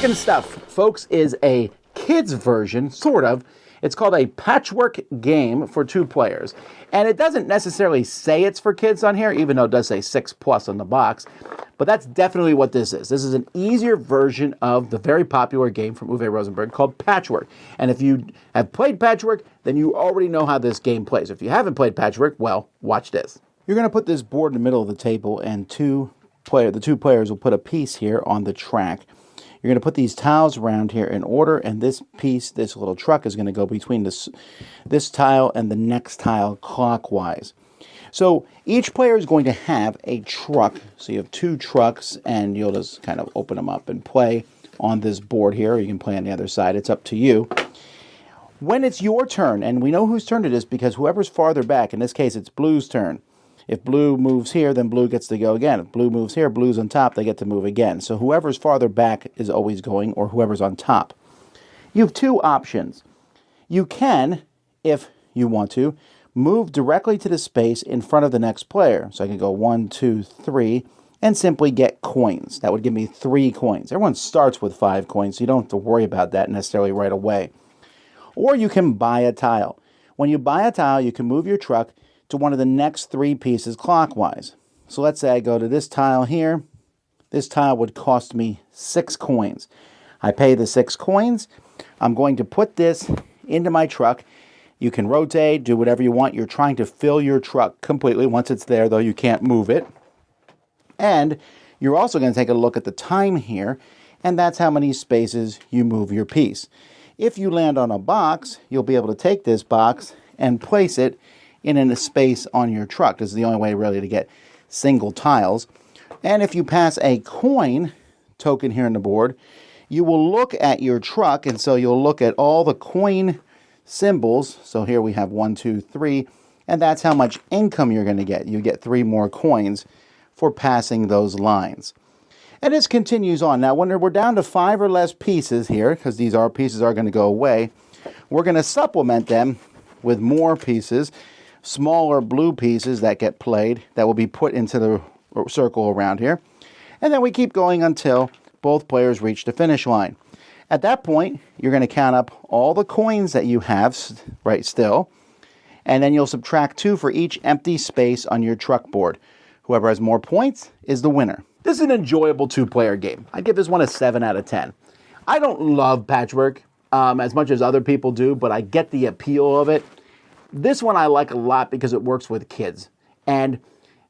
Stacking Stuff, folks, is a kids version, sort of. It's called a patchwork game for 2 players. And it doesn't necessarily say it's for kids on here, even though it does say 6+ on the box. But that's definitely what this is. This is an easier version of the very popular game from Uwe Rosenberg called Patchwork. And if you have played Patchwork, then you already know how this game plays. If you haven't played Patchwork, well, watch this. You're going to put this board in the middle of the table, and the 2 players will put a piece here on the track. You're going to put these tiles around here in order, and this piece, this little truck, is going to go between this tile and the next tile clockwise. So each player is going to have a truck. So you have 2 trucks, and you'll just kind of open them up and play on this board here. You can play on the other side. It's up to you. When it's your turn, and we know whose turn it is because whoever's farther back, in this case it's Blue's turn. If Blue moves here, then Blue gets to go again. If Blue moves here, Blue's on top, they get to move again. So whoever's farther back is always going, or whoever's on top. You have 2 options. You can, if you want to, move directly to the space in front of the next player. So I can go 1, 2, 3, and simply get coins. That would give me 3 coins. Everyone starts with 5 coins, so you don't have to worry about that necessarily right away. Or you can buy a tile. When you buy a tile, you can move your truck to one of the next 3 pieces clockwise. So let's say I go to this tile here. This tile would cost me 6 coins. I pay the 6 coins. I'm going to put this into my truck. You can rotate, do whatever you want. You're trying to fill your truck completely. Once it's there, though, you can't move it. And you're also going to take a look at the time here, and that's how many spaces you move your piece. If you land on a box, you'll be able to take this box and place it in a space on your truck. This is the only way really to get single tiles. And if you pass a coin token here on the board, you will look at your truck, and so you'll look at all the coin symbols. So here we have 1, 2, 3, and that's how much income you're going to get. You get 3 more coins for passing those lines. And this continues on. Now, when we're down to 5 or less pieces here, because these pieces are going to go away, we're going to supplement them with more pieces, smaller blue pieces that get played, that will be put into the circle around here. And then we keep going until both players reach the finish line. At that point, you're going to count up all the coins that you have right still, and then you'll subtract 2 for each empty space on your truck board. Whoever has more points is the winner. This is an enjoyable 2-player game. I'd give this one a 7 out of 10. I don't love Patchwork as much as other people do, but I get the appeal of it. This one I like a lot because it works with kids. And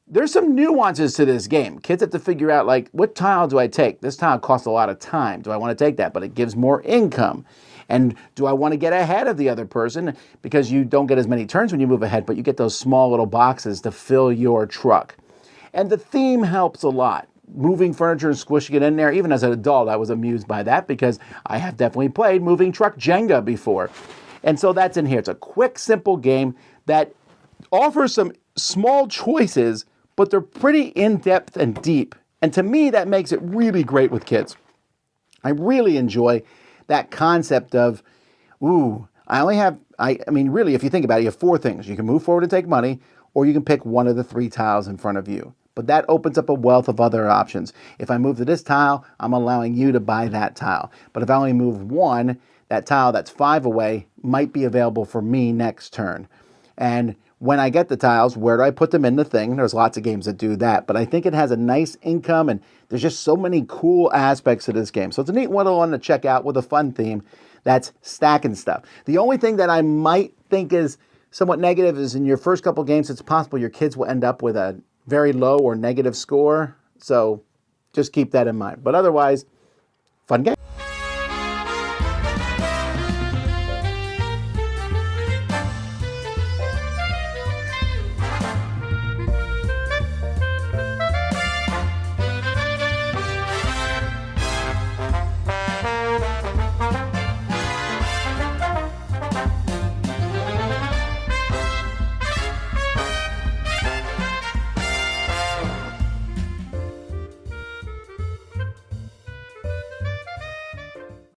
there's some nuances to this game. Kids have to figure out, like, what tile do I take? This tile costs a lot of time. Do I want to take that? But it gives more income. And do I want to get ahead of the other person? Because you don't get as many turns when you move ahead, but you get those small little boxes to fill your truck. And the theme helps a lot. Moving furniture and squishing it in there. Even as an adult, I was amused by that because I have definitely played moving truck Jenga before. And so that's in here. It's a quick, simple game that offers some small choices, but they're pretty in-depth and deep. And to me, that makes it really great with kids. I really enjoy that concept of, I mean, really, if you think about it, you have 4 things. You can move forward and take money, or you can pick one of the 3 tiles in front of you. But that opens up a wealth of other options. If I move to this tile, I'm allowing you to buy that tile. But if I only move 1, that tile that's 5 away might be available for me next turn. And when I get the tiles, where do I put them in the thing? There's lots of games that do that, but I think it has a nice income, and there's just so many cool aspects to this game. So it's a neat one to check out with a fun theme. That's Stacking Stuff. The only thing that I might think is somewhat negative is in your first couple games, it's possible your kids will end up with a very low or negative score. So just keep that in mind. But otherwise, fun game.